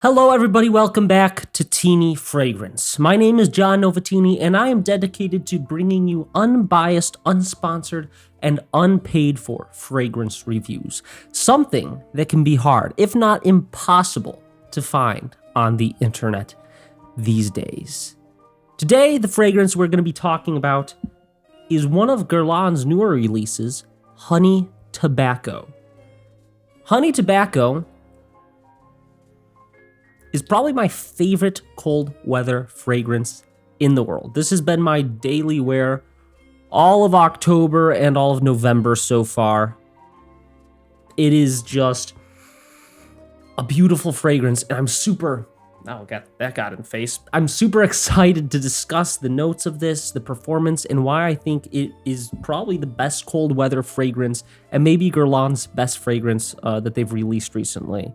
Hello, everybody. Welcome back to Tini Fragrance. My name is John Novatini, and I am dedicated to bringing you unbiased, unsponsored, and unpaid for fragrance reviews. Something that can be hard, if not impossible, to find on the internet these days. Today, the fragrance we're going to be talking about is one of Guerlain's newer releases, Honey Tobacco. Honey Tobacco is probably my favorite cold weather fragrance in the world. This has been my daily wear all of October and all of November so far. It is just a beautiful fragrance, and I'm super excited to discuss the notes of this, the performance, and why I think it is probably the best cold weather fragrance, and maybe Guerlain's best fragrance that they've released recently.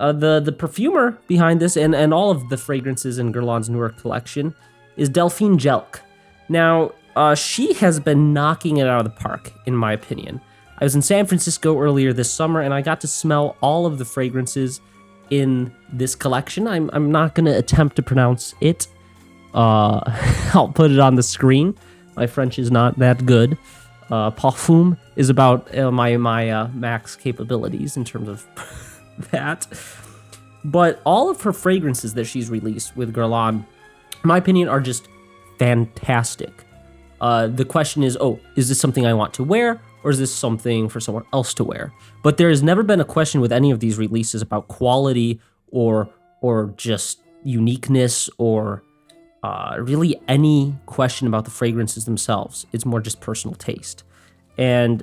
The perfumer behind this and all of the fragrances in Guerlain's newer collection is Delphine Jelk. Now, she has been knocking it out of the park, in my opinion. I was in San Francisco earlier this summer, and I got to smell all of the fragrances in this collection. I'm not going to attempt to pronounce it. I'll put it on the screen. My French is not that good. Perfume is about my max capabilities in terms of that. But all of her fragrances that she's released with Guerlain, in my opinion, are just fantastic. The question is, is this something I want to wear, or is this something for someone else to wear? But there has never been a question with any of these releases about quality or just uniqueness or really any question about the fragrances themselves. It's more just personal taste. And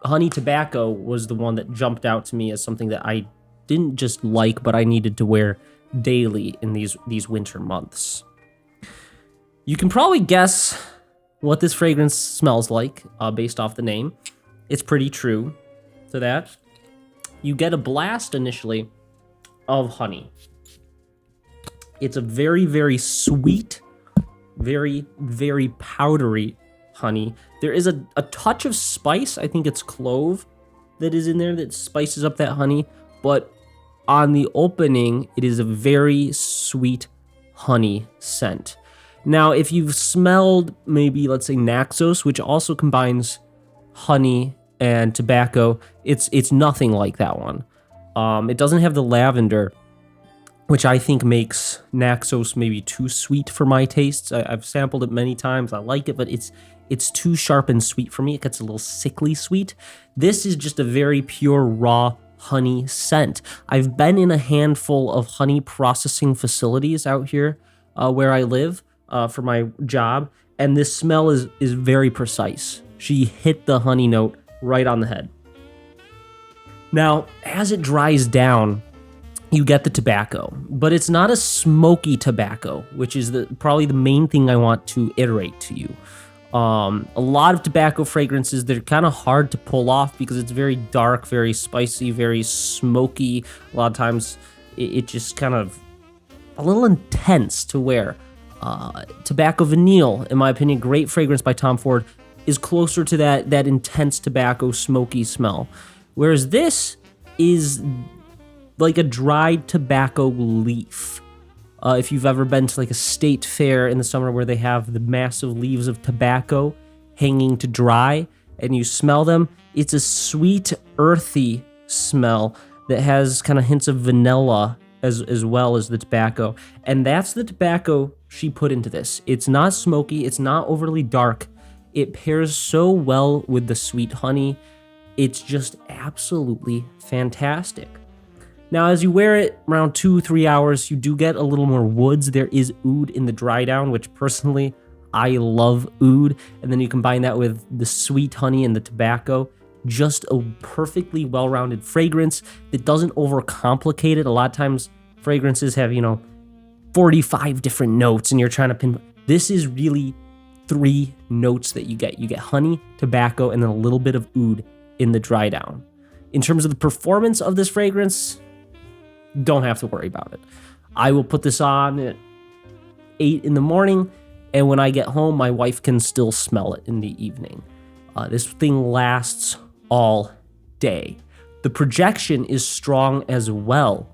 Honey Tobacco was the one that jumped out to me as something that I didn't just like, but I needed to wear daily in these winter months. You can probably guess what this fragrance smells like based off the name. It's pretty true to that. You get a blast initially of honey. It's a very, very sweet, very, very powdery honey. There is a touch of spice. I think it's clove that is in there that spices up that honey, but on the opening, it is a very sweet honey scent. Now, if you've smelled maybe, let's say, Naxos, which also combines honey and tobacco, it's nothing like that one. It doesn't have the lavender, which I think makes Naxos maybe too sweet for my tastes. I've sampled it many times. I like it, but it's too sharp and sweet for me. It gets a little sickly sweet. This is just a very pure, raw honey scent. I've been in a handful of honey processing facilities out here where I live for my job, and this smell is very precise. She hit the honey note right on the head. Now, as it dries down, you get the tobacco, but it's not a smoky tobacco, which is probably the main thing I want to iterate to you. A lot of tobacco fragrances, they're kind of hard to pull off because it's very dark, very spicy, very smoky. A lot of times it just kind of a little intense to wear. Tobacco Vanille, in my opinion, great fragrance by Tom Ford, is closer to that intense tobacco smoky smell. Whereas this is like a dried tobacco leaf. If you've ever been to like a state fair in the summer where they have the massive leaves of tobacco hanging to dry and you smell them, it's a sweet, earthy smell that has kind of hints of vanilla as well as the tobacco. And that's the tobacco she put into this. It's not smoky, it's not overly dark. It pairs so well with the sweet honey. It's just absolutely fantastic. Now, as you wear it around 2-3 hours, you do get a little more woods. There is oud in the dry down, which personally, I love oud. And then you combine that with the sweet honey and the tobacco. Just a perfectly well-rounded fragrance that doesn't overcomplicate it. A lot of times, fragrances have, 45 different notes, and you're trying to pinpoint. This is really 3 notes that you get. You get honey, tobacco, and then a little bit of oud in the dry down. In terms of the performance of this fragrance, don't have to worry about it. I will put this on at 8 in the morning, and when I get home, my wife can still smell it in the evening. This thing lasts all day. The projection is strong as well.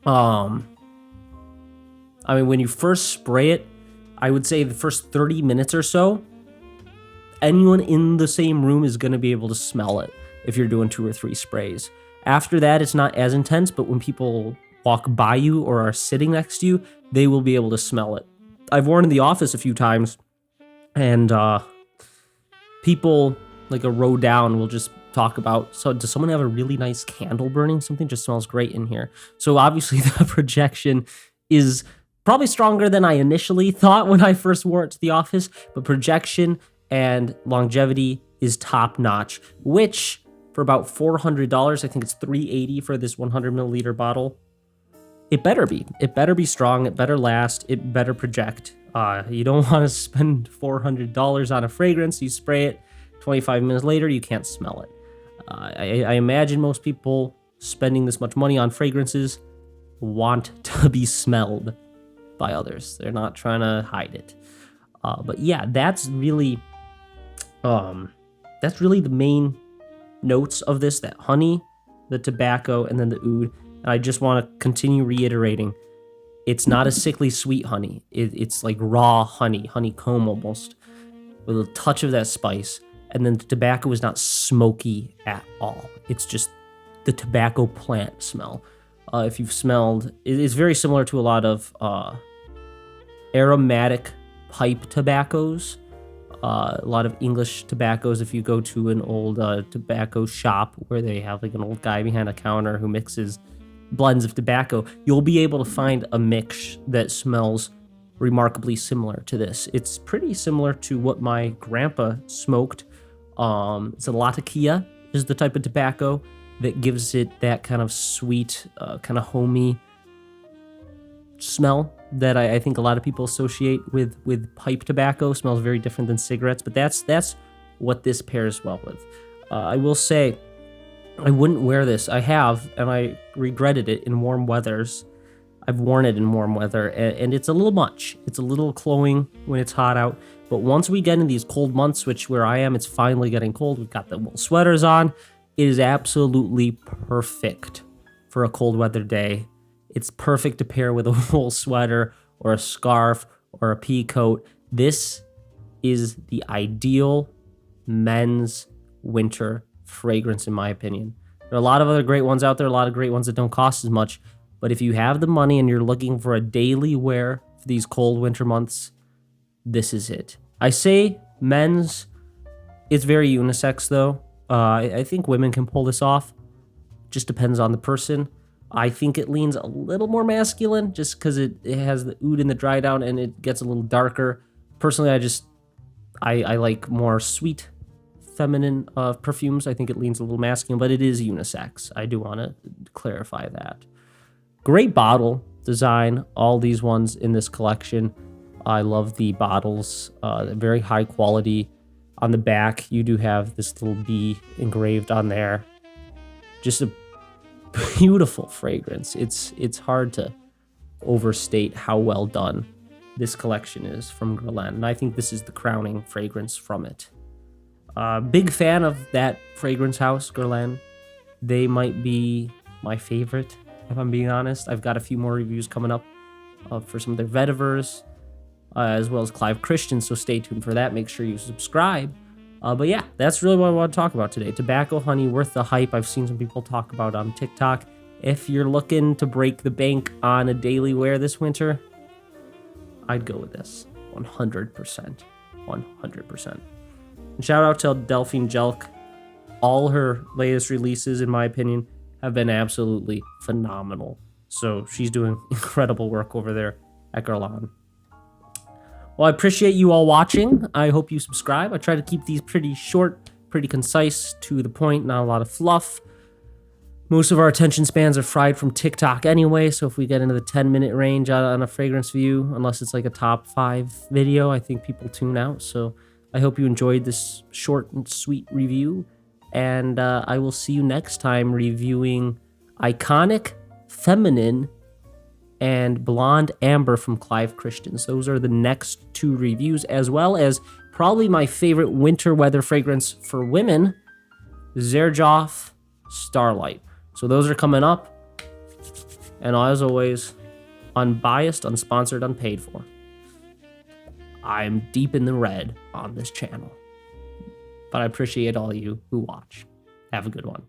Um, I mean, when you first spray it, I would say the first 30 minutes or so, anyone in the same room is going to be able to smell it if you're doing 2 or 3 sprays. After that, it's not as intense, but when people walk by you or are sitting next to you, they will be able to smell it. I've worn in the office a few times, and people like a row down will just talk about, so does someone have a really nice candle burning? Something just smells great in here. So obviously the projection is probably stronger than I initially thought when I first wore it to the office, but projection and longevity is top notch, which for about $400, I think it's $380 for this 100 milliliter bottle. It better be. It better be strong. It better last. It better project. You don't want to spend $400 on a fragrance. You spray it, 25 minutes later, you can't smell it. I imagine most people spending this much money on fragrances want to be smelled by others. They're not trying to hide it. But yeah, that's really the main notes of this: that honey, the tobacco, and then the oud. And I just want to continue reiterating, it's not a sickly sweet honey. It's like raw honey, honeycomb almost, with a touch of that spice. And then the tobacco is not smoky at all. It's just the tobacco plant smell. If you've smelled, it's very similar to a lot of aromatic pipe tobaccos. A lot of English tobaccos. If you go to an old tobacco shop where they have like an old guy behind a counter who mixes blends of tobacco, you'll be able to find a mix that smells remarkably similar to this. It's pretty similar to what my grandpa smoked. It's a Latakia is the type of tobacco that gives it that kind of sweet, kind of homey smell that I think a lot of people associate with pipe tobacco. Smells very different than cigarettes, but that's what this pairs well with. I will say, I wouldn't wear this. I have, and I regretted it in warm weathers. I've worn it in warm weather, and it's a little much. It's a little cloying when it's hot out. But once we get in these cold months, which where I am, it's finally getting cold. We've got the wool sweaters on. It is absolutely perfect for a cold weather day. It's perfect to pair with a wool sweater or a scarf or a pea coat. This is the ideal men's winter fragrance, in my opinion. There are a lot of other great ones out there, a lot of great ones that don't cost as much. But if you have the money and you're looking for a daily wear for these cold winter months, this is it. I say men's. It's very unisex, though. I think women can pull this off. Just depends on the person. I think it leans a little more masculine just because it has the oud in the dry down and it gets a little darker. Personally, I like more sweet, feminine perfumes. I think it leans a little masculine, but it is unisex. I do want to clarify that. Great bottle design. All these ones in this collection. I love the bottles. Very high quality. On the back, you do have this little bee engraved on there. Just a beautiful fragrance. It's hard to overstate how well done this collection is from Guerlain, and I think this is the crowning fragrance from it. Big fan of that fragrance house, Guerlain. They might be my favorite, if I'm being honest. I've got a few more reviews coming up for some of their vetivers, as well as Clive Christian, so stay tuned for that. Make sure you subscribe. But yeah, that's really what I want to talk about today. Tobacco honey, worth the hype. I've seen some people talk about it on TikTok. If you're looking to break the bank on a daily wear this winter, I'd go with this. 100%. 100%. And shout out to Delphine Jelk. All her latest releases, in my opinion, have been absolutely phenomenal. So she's doing incredible work over there at Guerlain. Well, I appreciate you all watching. I hope you subscribe. I try to keep these pretty short, pretty concise, to the point, not a lot of fluff. Most of our attention spans are fried from TikTok anyway, so if we get into the 10-minute range on a fragrance view, unless it's like a top 5 video, I think people tune out. So I hope you enjoyed this short and sweet review, and I will see you next time reviewing Iconic, Feminine, and Blonde Amber from Clive Christians. Those are the next 2 reviews, as well as probably my favorite winter weather fragrance for women, Xerjoff Starlight. So those are coming up. And as always, unbiased, unsponsored, unpaid for. I'm deep in the red on this channel. But I appreciate all you who watch. Have a good one.